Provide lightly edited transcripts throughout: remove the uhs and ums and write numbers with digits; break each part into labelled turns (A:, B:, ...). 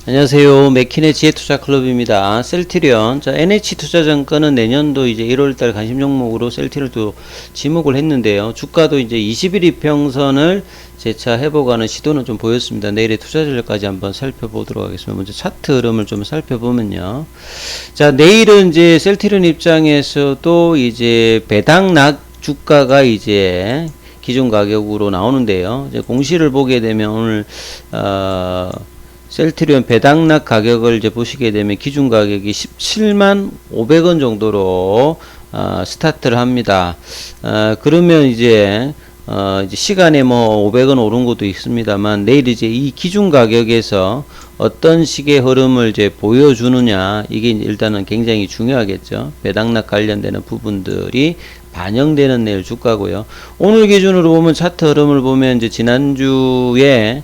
A: 안녕하세요. 맥킨의 지혜투자클럽입니다. 셀트리온. 자, NH투자증권은 내년도 이제 1월달 관심 종목으로 셀트리온을 또 지목을 했는데요. 주가도 이제 21 이평선을 재차 회복하는 시도는 좀 보였습니다. 내일의 투자 전략까지 한번 살펴보도록 하겠습니다. 먼저 차트 흐름을 좀 살펴보면요. 자, 내일은 이제 셀트리온 입장에서도 이제 배당락 주가가 이제 기존 가격으로 나오는데요. 이제 공시를 보게 되면 오늘, 셀트리온 배당락 가격을 이제 보시게 되면 기준 가격이 17만 500원 정도로 스타트를 합니다. 그러면 이제 시간에 뭐 500원 오른 것도 있습니다만 내일 이제 이 기준 가격에서 어떤 식의 흐름을 이제 보여주느냐, 이게 일단은 굉장히 중요하겠죠. 배당락 관련되는 부분들이 반영되는 내일 주가고요. 오늘 기준으로 보면 차트 흐름을 보면 이제 지난주에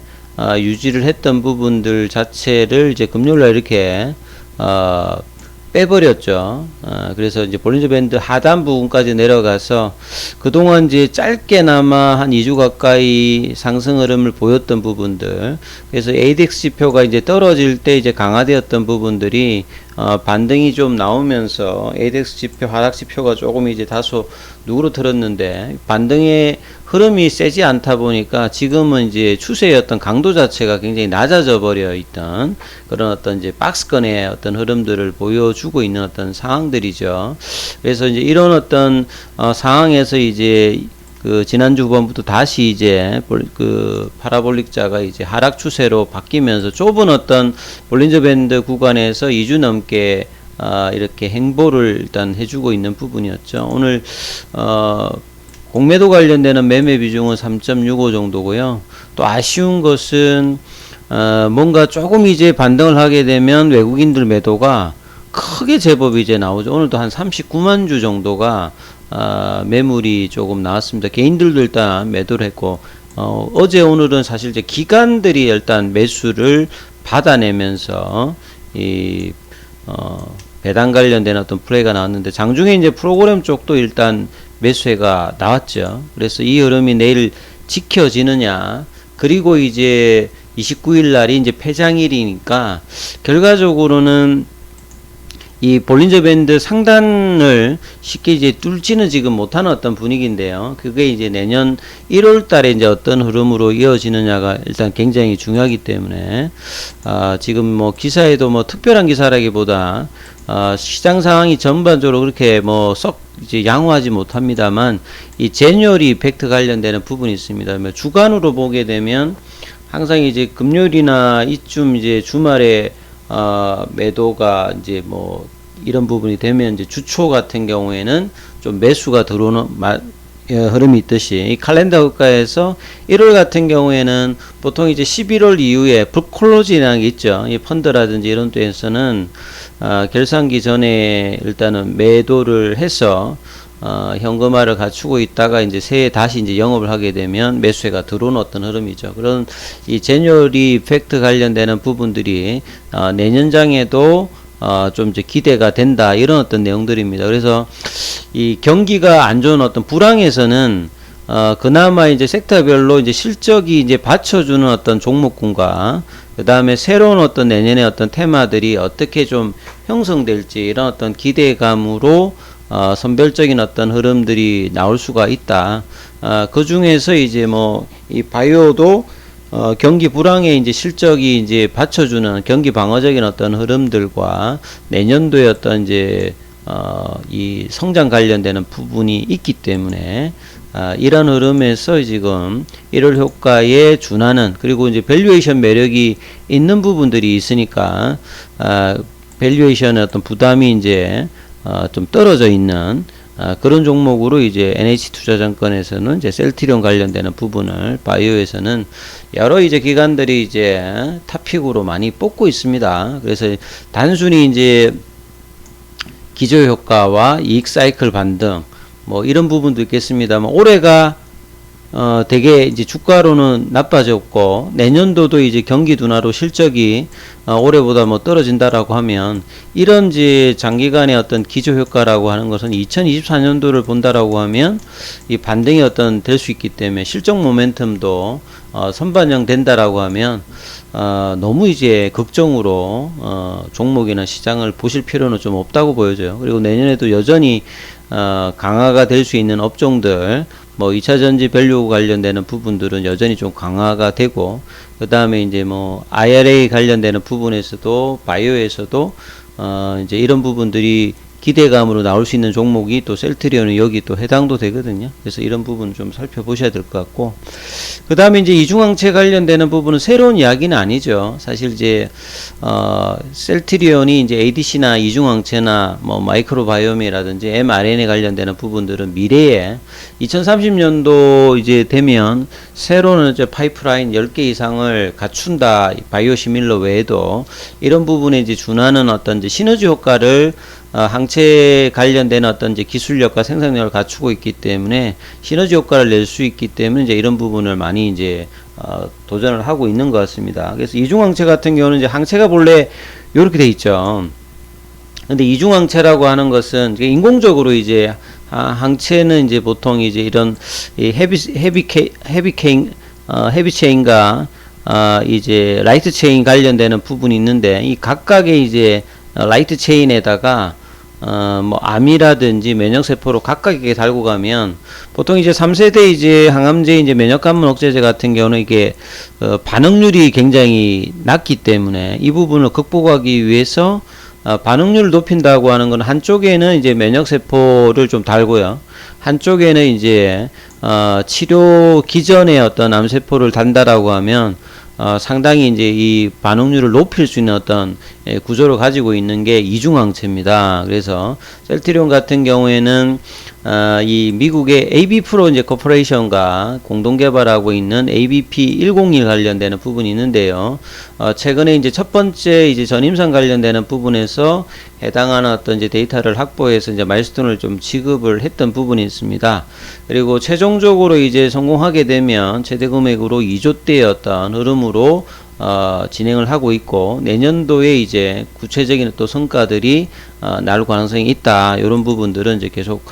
A: 유지를 했던 부분들 자체를 이제 금요일날 이렇게 빼버렸죠. 그래서 이제 볼린저 밴드 하단 부분까지 내려가서 그동안 이제 짧게나마 한 2주 가까이 상승 흐름을 보였던 부분들, 그래서 ADX 지표가 이제 떨어질 때 이제 강화되었던 부분들이 반등이 좀 나오면서 ADX 지표, 하락 지표가 조금 이제 다소 누그러들었는데 반등의 흐름이 세지 않다 보니까 지금은 이제 추세의 어떤 강도 자체가 굉장히 낮아져 버려 있던 그런 어떤 이제 박스권의 어떤 흐름들을 보여주고 있는 어떤 상황들이죠. 그래서 이제 이런 어떤 상황에서 이제 그 지난주 후반부터 다시 이제 그 파라볼릭자가 이제 하락 추세로 바뀌면서 좁은 어떤 볼린저 밴드 구간에서 2주 넘게 이렇게 행보를 일단 해주고 있는 부분이었죠. 오늘 공매도 관련되는 매매 비중은 3.65 정도고요. 또 아쉬운 것은 뭔가 조금 이제 반등을 하게 되면 외국인들 매도가 크게 제법 이제 나오죠. 오늘도 한 39만 주 정도가 매물이 조금 나왔습니다. 개인들도 일단 매도를 했고, 어제 오늘은 사실 이제 기관들이 일단 매수를 받아내면서 배당 관련된 어떤 플레이가 나왔는데, 장중에 이제 프로그램 쪽도 일단 매수회가 나왔죠. 그래서 이 흐름이 내일 지켜지느냐, 그리고 이제 29일 날이 이제 폐장일이니까 결과적으로는 이 볼린저 밴드 상단을 쉽게 이제 뚫지는 지금 못하는 어떤 분위기인데요. 그게 이제 내년 1월 달에 이제 어떤 흐름으로 이어지느냐가 일단 굉장히 중요하기 때문에, 지금 뭐 기사에도 뭐 특별한 기사라기보다, 시장 상황이 전반적으로 그렇게 뭐 썩 이제 양호하지 못합니다만, 이 제뉴얼리 이펙트 관련되는 부분이 있습니다. 주간으로 보게 되면 항상 이제 금요일이나 이쯤 이제 주말에 매도가 이제 뭐 이런 부분이 되면 이제 주초 같은 경우에는 좀 매수가 들어오는 흐름이 있듯이, 이 칼렌더 국가에서 1월 같은 경우에는 보통 이제 11월 이후에 불클로징이라는 게 있죠. 이 펀드라든지 이런 데에서는 결산기 전에 일단은 매도를 해서 현금화를 갖추고 있다가 이제 새해 다시 이제 영업을 하게 되면 매수세가 들어오는 어떤 흐름이죠. 그런 이 제뉴얼리 이펙트 관련되는 부분들이 내년장에도 좀 이제 기대가 된다, 이런 어떤 내용들입니다. 그래서 이 경기가 안 좋은 어떤 불황에서는 그나마 이제 섹터별로 이제 실적이 이제 받쳐주는 어떤 종목군과, 그 다음에 새로운 어떤 내년의 어떤 테마들이 어떻게 좀 형성될지, 이런 어떤 기대감으로 선별적인 어떤 흐름들이 나올 수가 있다. 그 중에서 이제 뭐 이 바이오도 경기 불황에 이제 실적이 이제 받쳐주는 경기 방어적인 어떤 흐름들과 내년도의 어떤 이제 이 성장 관련되는 부분이 있기 때문에, 이런 흐름에서 지금 1월 효과에 준하는, 그리고 이제 밸류에이션 매력이 있는 부분들이 있으니까, 밸류에이션의 어떤 부담이 이제 좀 떨어져 있는 그런 종목으로 이제 NH투자증권에서는 이제 셀트리온 관련되는 부분을, 바이오에서는 여러 이제 기관들이 이제 탑픽으로 많이 뽑고 있습니다. 그래서 단순히 이제 기저효과와 이익 사이클 반등 뭐 이런 부분도 있겠습니다만, 올해가 되게 이제 주가로는 나빠졌고, 내년도도 이제 경기 둔화로 실적이 올해보다 뭐 떨어진다라고 하면, 이런 이제 장기간의 어떤 기저 효과라고 하는 것은 2024년도를 본다라고 하면 이 반등이 될 수 있기 때문에 실적 모멘텀도 선반영 된다라고 하면 너무 이제 걱정으로 종목이나 시장을 보실 필요는 좀 없다고 보여져요. 그리고 내년에도 여전히 강화가 될 수 있는 업종들, 뭐 2차 전지 밸류 관련되는 부분들은 여전히 좀 강화가 되고, 그 다음에 이제 뭐 IRA 관련되는 부분에서도 바이오에서도 이제 이런 부분들이 기대감으로 나올 수 있는 종목이 또 셀트리온은 여기 또 해당도 되거든요. 그래서 이런 부분 좀 살펴보셔야 될 것 같고, 그 다음에 이제 이중항체 관련되는 부분은 새로운 이야기는 아니죠. 사실 이제 셀트리온이 이제 ADC나 이중항체나 뭐 마이크로바이옴이라든지 mRNA 관련되는 부분들은 미래에 2030년도 이제 되면 새로운 이제 파이프라인 10개 이상을 갖춘다. 바이오시밀러 외에도 이런 부분에 이제 준하는 어떤 이제 시너지 효과를 항체 관련된 어떤 이제 기술력과 생산력을 갖추고 있기 때문에 시너지 효과를 낼 수 있기 때문에 이제 이런 부분을 많이 이제 도전을 하고 있는 것 같습니다. 그래서 이중항체 같은 경우는 이제 항체가 본래 이렇게 돼 있죠. 근데 이중항체라고 하는 것은 인공적으로 이제 항체는 이제 보통 이제 이런 헤비 체인과 이제 라이트 체인 관련되는 부분이 있는데, 이 각각의 이제 라이트 체인에다가 뭐 암이라든지 면역세포로 각각에게 달고 가면, 보통 이제 3세대 이제 항암제 이제 면역관문 억제제 같은 경우는 이게 반응률이 굉장히 낮기 때문에 이 부분을 극복하기 위해서 반응률을 높인다고 하는 건 한쪽에는 이제 면역세포를 좀 달고요, 한쪽에는 이제 치료 기전에 어떤 암세포를 단다라고 하면 상당히 이제 이 반응률을 높일 수 있는 어떤 구조를 가지고 있는 게 이중항체입니다. 그래서 셀트리온 같은 경우에는 이 미국의 AB프로 이제 코퍼레이션과 공동 개발하고 있는 ABP101 관련되는 부분이 있는데요. 최근에 이제 첫 번째 이제 전임상 관련되는 부분에서 해당하는 어떤 이제 데이터를 확보해서 이제 마일스톤을 좀 지급을 했던 부분이 있습니다. 그리고 최종적으로 이제 성공하게 되면 최대 금액으로 2조대의 어떤 흐름으로 진행을 하고 있고, 내년도에 이제 구체적인 또 성과들이 나올 가능성이 있다. 이런 부분들은 이제 계속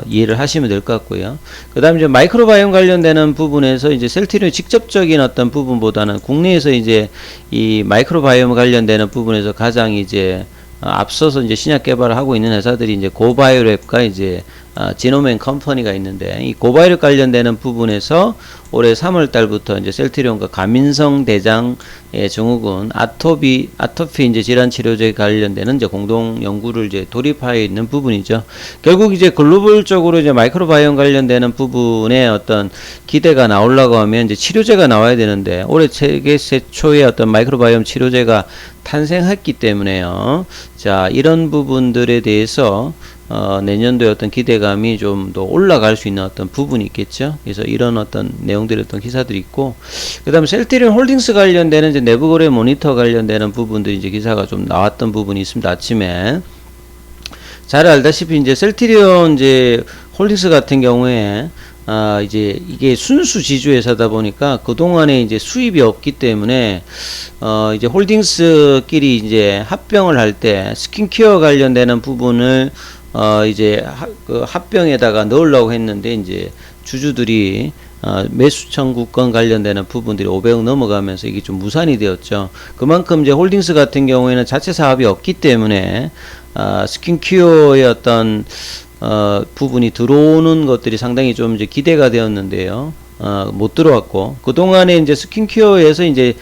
A: 이해를 하시면 될 것 같고요. 그 다음에 이제 마이크로바이옴 관련되는 부분에서 이제 셀트리온의 직접적인 어떤 부분보다는 국내에서 이제 이 마이크로바이옴 관련되는 부분에서 가장 이제 앞서서 이제 신약 개발을 하고 있는 회사들이 이제 고바이오랩과 이제 지노맨 컴퍼니가 있는데, 이 고바이오랩 관련되는 부분에서 올해 3월 달부터 이제 셀트리온과 가민성 대장 증후군 아토피 이제 질환 치료제 관련되는 이제 공동 연구를 이제 돌입하여 있는 부분이죠. 결국 이제 글로벌적으로 이제 마이크로바이옴 관련되는 부분에 어떤 기대가 나오려고 하면 이제 치료제가 나와야 되는데, 올해 세계 최초의 어떤 마이크로바이옴 치료제가 탄생했기 때문에요. 자, 이런 부분들에 대해서 내년도에 어떤 기대감이 좀 더 올라갈 수 있는 어떤 부분이 있겠죠. 그래서 이런 어떤 내용들의 어떤 기사들이 있고, 그 다음에 셀트리온 홀딩스 관련되는 이제 내부 거래 모니터 관련되는 부분들이 이제 기사가 좀 나왔던 부분이 있습니다. 아침에 잘 알다시피 이제 셀트리온 이제 홀딩스 같은 경우에 이제 이게 순수 지주 회사다 보니까 그동안에 이제 수입이 없기 때문에 이제 홀딩스끼리 이제 합병을 할 때 스킨케어 관련되는 부분을 이제 그 합병에다가 넣으려고 했는데, 이제 주주들이 매수 청구권 관련되는 부분들이 500억 넘어가면서 이게 좀 무산이 되었죠. 그만큼 이제 홀딩스 같은 경우에는 자체 사업이 없기 때문에 스킨케어의 어떤 부분이 들어오는 것들이 상당히 좀 이제 기대가 되었는데요. 못 들어왔고, 그동안에 이제 스킨케어에서 이제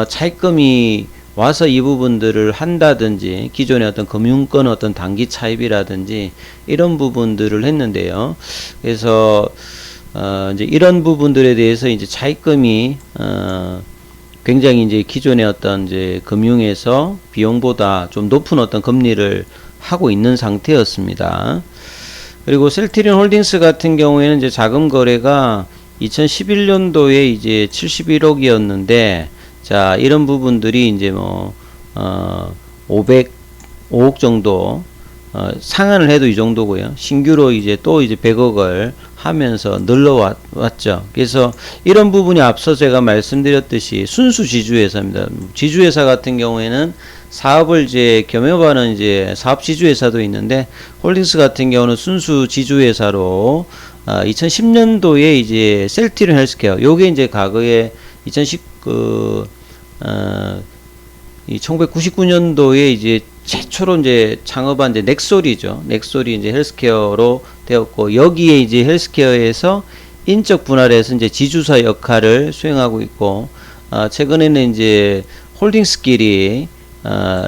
A: 차입금이 와서 이 부분들을 한다든지, 기존의 어떤 금융권 어떤 단기 차입이라든지 이런 부분들을 했는데요. 그래서 이제 이런 부분들에 대해서 이제 차입금이 굉장히 이제 기존의 어떤 이제 금융에서 비용보다 좀 높은 어떤 금리를 하고 있는 상태였습니다. 그리고 셀트리온 홀딩스 같은 경우에는 이제 자금 거래가 2011년도에 이제 71억이었는데, 자, 이런 부분들이 이제 뭐 505억 정도 상한을 해도 이 정도고요. 신규로 이제 또 이제 100억을 하면서 늘러왔죠. 그래서 이런 부분이 앞서 제가 말씀드렸듯이 순수 지주회사입니다. 지주회사 같은 경우에는 사업을 이제 겸업하는 이제 사업 지주회사도 있는데, 홀딩스 같은 경우는 순수 지주회사로 2010년도에 이제 셀트리온 헬스케어, 요게 이제 과거에 1999년도에 이제 최초로 이제 창업한 이제 넥솔이죠. 넥솔이 이제 헬스케어로 되었고, 여기에 이제 헬스케어에서 인적 분할을 해서 이제 지주사 역할을 수행하고 있고, 최근에는 이제 홀딩스끼리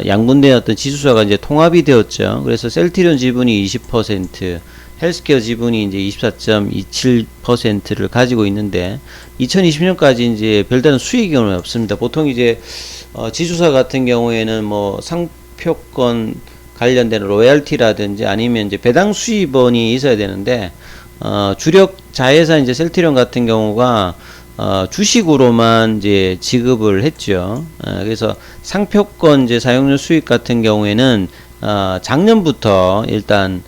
A: 양분된 어떤 지주사가 이제 통합이 되었죠. 그래서 셀트리온 지분이 20%, 헬스케어 지분이 이제 24.27%를 가지고 있는데, 2020년까지 이제 별다른 수익은 없습니다. 보통 이제 지주사 같은 경우에는 뭐 상표권 관련된 로얄티라든지 아니면 이제 배당 수입원이 있어야 되는데, 주력 자회사 이제 셀트리온 같은 경우가 주식으로만 이제 지급을 했죠. 그래서 상표권 이제 사용료 수익 같은 경우에는 작년부터 일단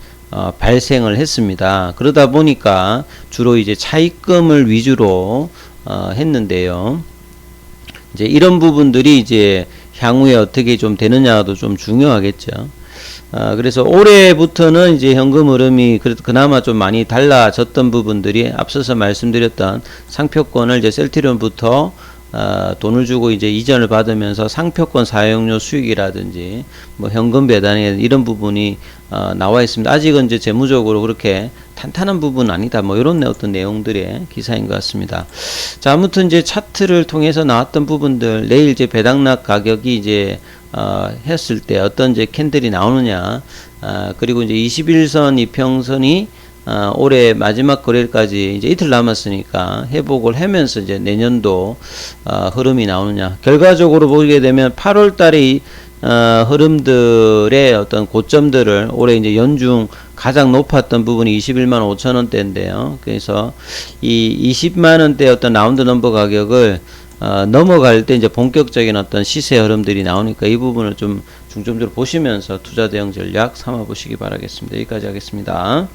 A: 발생을 했습니다. 그러다 보니까 주로 이제 차입금을 위주로 했는데요. 이제 이런 부분들이 이제 향후에 어떻게 좀 되느냐도 좀 중요하겠죠. 그래서 올해부터는 이제 현금 흐름이 그나마 좀 많이 달라졌던 부분들이, 앞서서 말씀드렸던 상표권을 이제 셀트리온부터 돈을 주고 이제 이전을 받으면서 상표권 사용료 수익이라든지 뭐 현금 배당에 이런 부분이 나와 있습니다. 아직은 이제 재무적으로 그렇게 탄탄한 부분은 아니다, 뭐 이런 어떤 내용들의 기사인 것 같습니다. 자, 아무튼 이제 차트를 통해서 나왔던 부분들, 내일 이제 배당락 가격이 이제 했을 때 어떤 이제 캔들이 나오느냐, 그리고 이제 21선 이평선이 올해 마지막 거래일까지 이제 이틀 남았으니까 회복을 하면서 이제 내년도 흐름이 나오느냐. 결과적으로 보게 되면 8월 달에 흐름들의 어떤 고점들을, 올해 이제 연중 가장 높았던 부분이 21만 5천 원대인데요. 그래서 이 20만 원대 어떤 라운드 넘버 가격을 넘어갈 때 이제 본격적인 어떤 시세 흐름들이 나오니까 이 부분을 좀 중점적으로 보시면서 투자 대응 전략 삼아 보시기 바라겠습니다. 여기까지 하겠습니다.